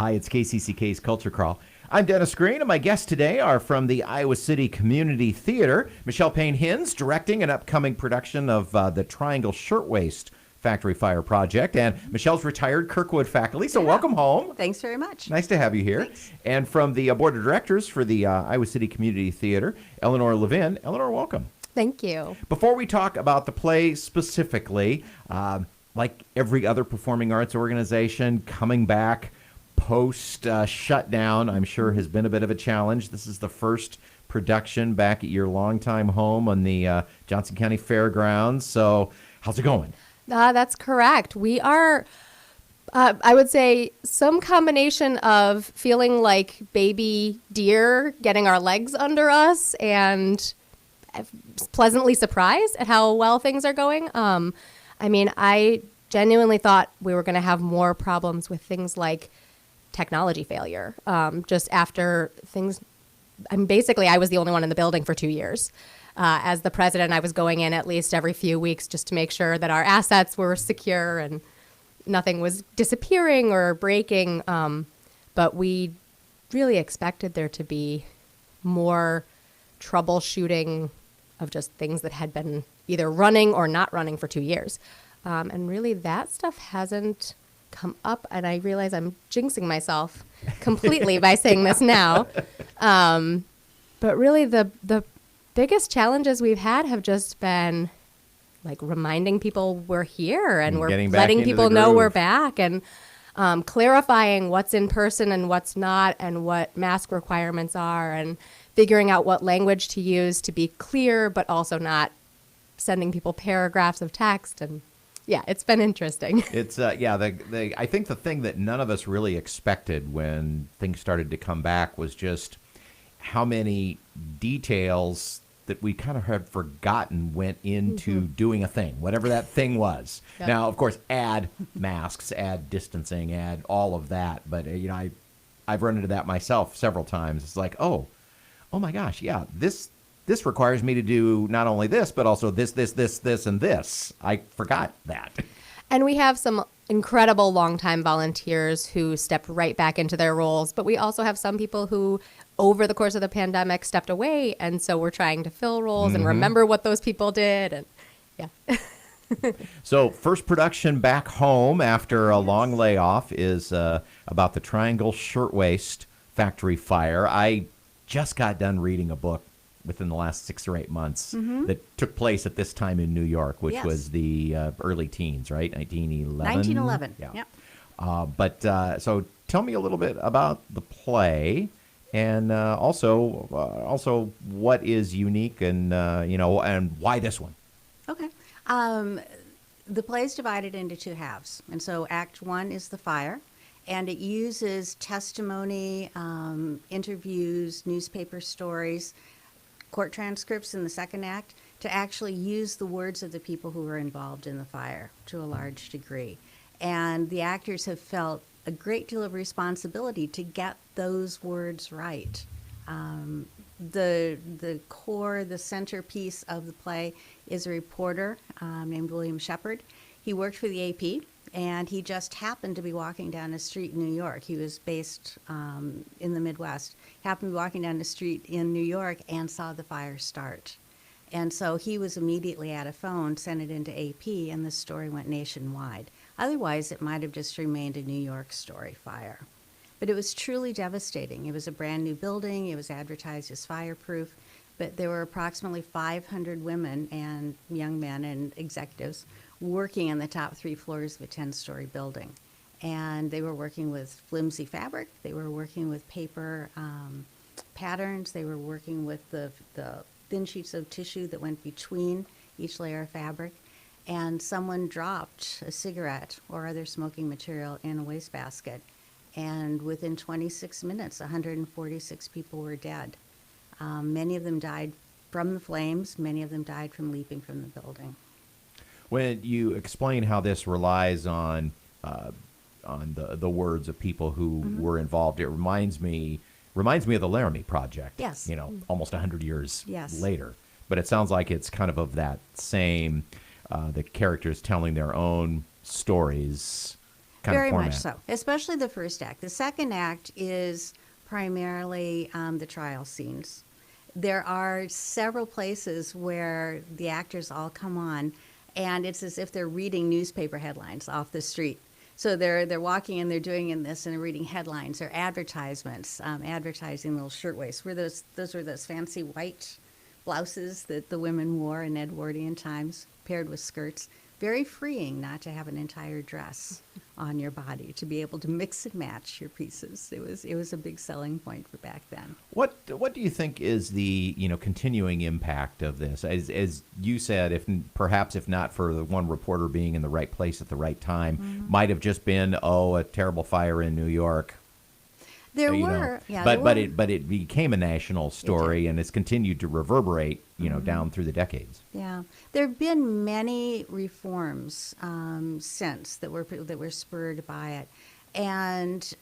Hi, it's KCCK's Culture Crawl. I'm Dennis Green, and my guests today are from the Iowa City Community Theater. Michelle Payne-Hinz directing an upcoming production of the Triangle Shirtwaist Factory Fire Project, and Michelle's retired Kirkwood faculty, so welcome home. Thanks very much. Nice to have you here. Thanks. And from the board of directors for the Iowa City Community Theater, Eleanor Levin. Eleanor, welcome. Thank you. Before we talk about the play specifically, like every other performing arts organization, coming back post-shutdown, I'm sure has been a bit of a challenge. This is the first production back at your longtime home on the Johnson County Fairgrounds. So how's it going? That's correct. We are, I would say, some combination of feeling like baby deer getting our legs under us and pleasantly surprised at how well things are going. I genuinely thought we were going to have more problems with things like technology failure. Just after things, basically I was the only one in the building for 2 years. As the president, I was going in at least every few weeks just to make sure that our assets were secure and nothing was disappearing or breaking. But we really expected there to be more troubleshooting of just things that had been either running or not running for 2 years. And really that stuff hasn't come up. And I realize I'm jinxing myself completely by saying this now. But really the biggest challenges we've had have just been like reminding people we're here and we're letting people know we're back and clarifying what's in person and what's not and what mask requirements are and figuring out what language to use to be clear but also not sending people paragraphs of text. And yeah, it's been interesting. It's I think the thing that none of us really expected when things started to come back was just how many details that we kind of had forgotten went into doing a thing, whatever that thing was. Yep. Now, of course, add masks, add distancing, add all of that. But, I've run into that myself several times. It's like, oh my gosh, yeah, this requires me to do not only this, but also this, and this. I forgot that. And we have some incredible longtime volunteers who stepped right back into their roles. But we also have some people who, over the course of the pandemic, stepped away. And so we're trying to fill roles and remember what those people did. And yeah. So first production back home after a long layoff is about the Triangle Shirtwaist Factory Fire. I just got done reading a book within the last 6 or 8 months that took place at this time in New York, which was the early teens, right? 1911? 1911, yeah. So tell me a little bit about the play and also what is unique and, and why this one? Okay. The play is divided into 2 halves. And so Act 1 is the fire. And it uses testimony, interviews, newspaper stories, court transcripts in the second act to actually use the words of the people who were involved in the fire to a large degree. And the actors have felt a great deal of responsibility to get those words right. The core, the centerpiece of the play is a reporter named William Shepard. He worked for the AP, and he just happened to be walking down a street in New York. He was based in the Midwest. Happened to be walking down the street in New York and saw the fire start. And so he was immediately at a phone, sent it into AP, and the story went nationwide. Otherwise, it might have just remained a New York story fire. But it was truly devastating. It was a brand new building. It was advertised as fireproof. But there were approximately 500 women and young men and executives working on the top 3 floors of a 10-story building. And they were working with flimsy fabric. They were working with paper patterns. They were working with the thin sheets of tissue that went between each layer of fabric. And someone dropped a cigarette or other smoking material in a wastebasket. And within 26 minutes, 146 people were dead. Many of them died from the flames. Many of them died from leaping from the building. When you explain how this relies on the words of people who were involved, it reminds me of the Laramie Project. Yes. Almost 100 years later. But it sounds like it's kind of that same, the characters telling their own stories kind Very of format. much so, especially the first act. The second act is primarily the trial scenes. There are several places where the actors all come on, and it's as if they're reading newspaper headlines off the street. So they're walking and they're doing in this and they're reading headlines or advertisements, advertising little shirtwaists. Those were those fancy white blouses that the women wore in Edwardian times, paired with skirts. Very freeing not to have an entire dress on your body, to be able to mix and match your pieces. It was a big selling point for back then. What do you think is the continuing impact of this? As you said, if not for the one reporter being in the right place at the right time, might have just been a terrible fire in New York. There you were, know. yeah. But there were. it became a national story, and it's continued to reverberate, down through the decades. Yeah, there have been many reforms since that were spurred by it, and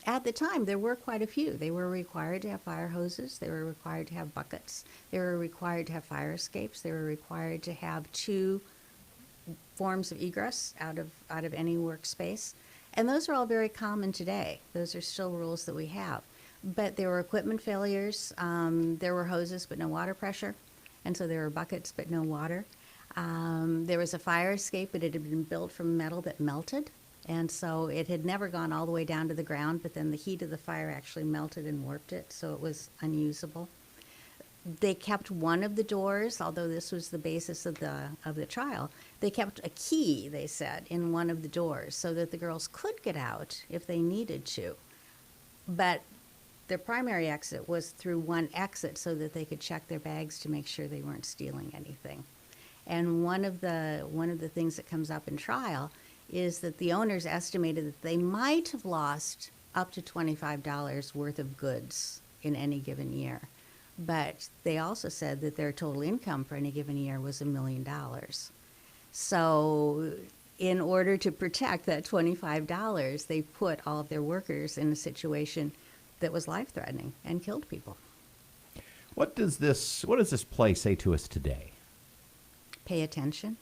at the time there were quite a few. They were required to have fire hoses. They were required to have buckets. They were required to have fire escapes. They were required to have 2 forms of egress out of any workspace. And those are all very common today. Those are still rules that we have. But there were equipment failures. There were hoses, but no water pressure. And so there were buckets, but no water. There was a fire escape, but it had been built from metal that melted. And so it had never gone all the way down to the ground, but then the heat of the fire actually melted and warped it, so it was unusable. They kept one of the doors, although this was the basis of the trial. They kept a key, they said, in one of the doors so that the girls could get out if they needed to. But their primary exit was through one exit so that they could check their bags to make sure they weren't stealing anything. And one of the things that comes up in trial is that the owners estimated that they might have lost up to $25 worth of goods in any given year. But they also said that their total income for any given year was $1 million. So in order to protect that $25, they put all of their workers in a situation that was life-threatening and killed people. What does this play say to us today? Pay attention.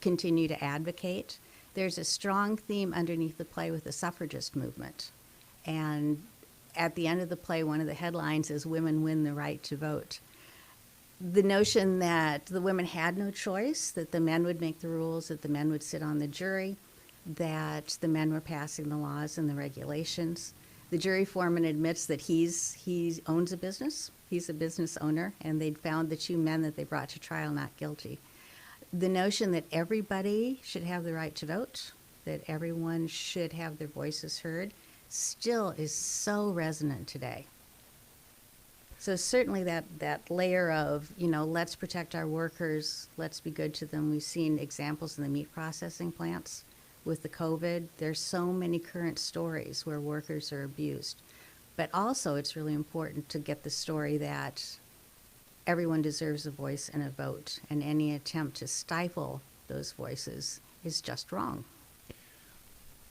Continue to advocate. There's a strong theme underneath the play with the suffragist movement. And at the end of the play, one of the headlines is "Women Win the Right to Vote." The notion that the women had no choice, that the men would make the rules, that the men would sit on the jury, that the men were passing the laws and the regulations. The jury foreman admits that he owns a business. He's a business owner, and they'd found the 2 men that they brought to trial not guilty. The notion that everybody should have the right to vote, that everyone should have their voices heard, still is so resonant today. So certainly that layer of, let's protect our workers, let's be good to them. We've seen examples in the meat processing plants with the COVID. There's so many current stories where workers are abused. But also it's really important to get the story that everyone deserves a voice and a vote, and any attempt to stifle those voices is just wrong.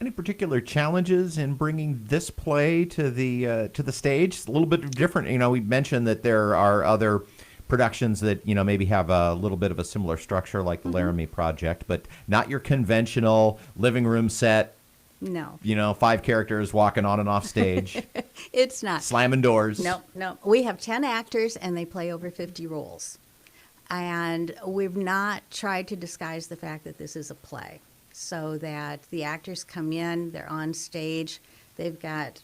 Any particular challenges in bringing this play to the stage? It's a little bit different. We mentioned that there are other productions that maybe have a little bit of a similar structure, like the Laramie Project, but not your conventional living room set. No. 5 characters walking on and off stage. It's not. Slamming doors. No. We have 10 actors, and they play over 50 roles. And we've not tried to disguise the fact that this is a play, so that the actors come in, they're on stage, they've got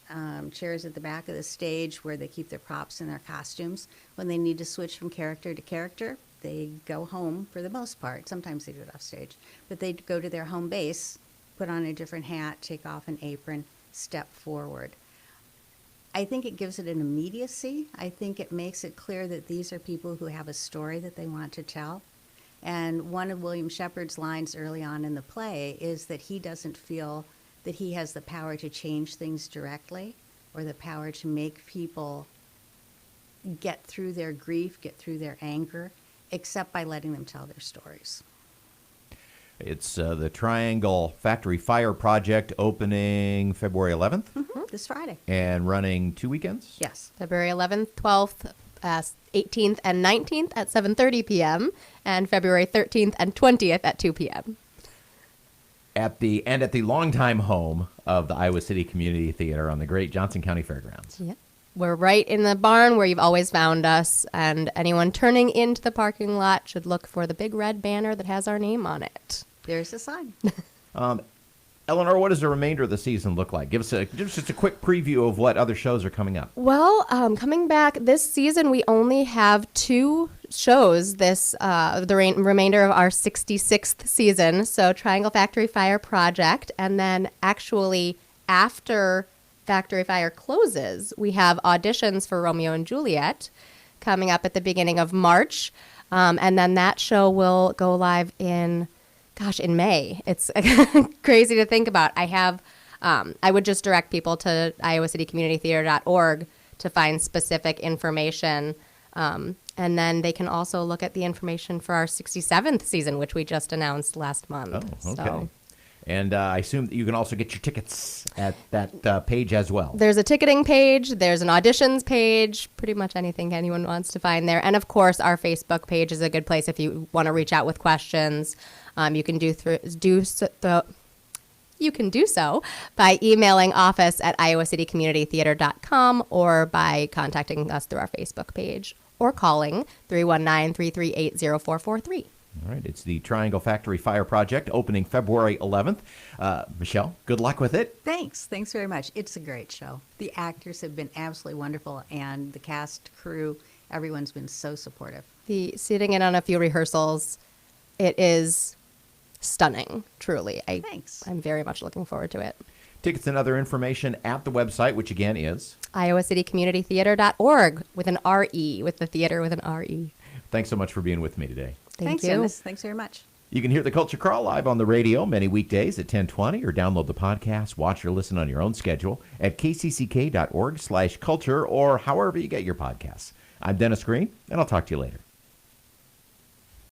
chairs at the back of the stage where they keep their props and their costumes. When they need to switch from character to character, they go home for the most part. Sometimes they do it off stage, but they go to their home base, put on a different hat, take off an apron, step forward. I think it gives it an immediacy. I think it makes it clear that these are people who have a story that they want to tell. And one of William Shepard's lines early on in the play is that he doesn't feel that he has the power to change things directly, or the power to make people get through their grief, get through their anger, except by letting them tell their stories. It's the Triangle Factory Fire Project, opening February 11th. This Friday. And running 2 weekends? Yes. February 11th, 12th, 18th, and 19th at 7:30 p.m., and February 13th and 20th at 2 p.m. at the longtime home of the Iowa City Community Theater on the great Johnson County Fairgrounds. Yep. We're right in the barn where you've always found us, and anyone turning into the parking lot should look for the big red banner that has our name on it. There's a sign. Eleanor, what does the remainder of the season look like? Give us just a quick preview of what other shows are coming up. Well, coming back this season, we only have 2 shows the remainder of our 66th season. So Triangle Factory Fire Project, and then actually after Factory Fire closes, we have auditions for Romeo and Juliet coming up at the beginning of March. And then that show will go live in May. It's crazy to think about. I would just direct people to iowacity.communitytheater.org to find specific information. And then they can also look at the information for our 67th season, which we just announced last month. Oh, okay. So, and I assume that you can also get your tickets at that page as well. there's a ticketing page. There's an auditions page. Pretty much anything anyone wants to find there. And, of course, our Facebook page is a good place if you want to reach out with questions. You can do so by emailing office@iowacity.communitytheater.com or by contacting us through our Facebook page or calling 319-338-0443. All right. It's the Triangle Factory Fire Project opening February 11th. Michelle, good luck with it. Thanks very much. It's a great show. The actors have been absolutely wonderful, and the cast, crew, everyone's been so supportive. Sitting in on a few rehearsals, it is stunning, truly. Thanks. I'm very much looking forward to it. Tickets and other information at the website, which again is iowacity.communitytheater.org with an R-E, with the theater with an R-E. Thanks so much for being with me today. Thank Thanks, you. Dennis. Thanks very much. You can hear the Culture Crawl live on the radio many weekdays at 10:20 or download the podcast, watch or listen on your own schedule at kcck.org/culture or however you get your podcasts. I'm Dennis Green, and I'll talk to you later.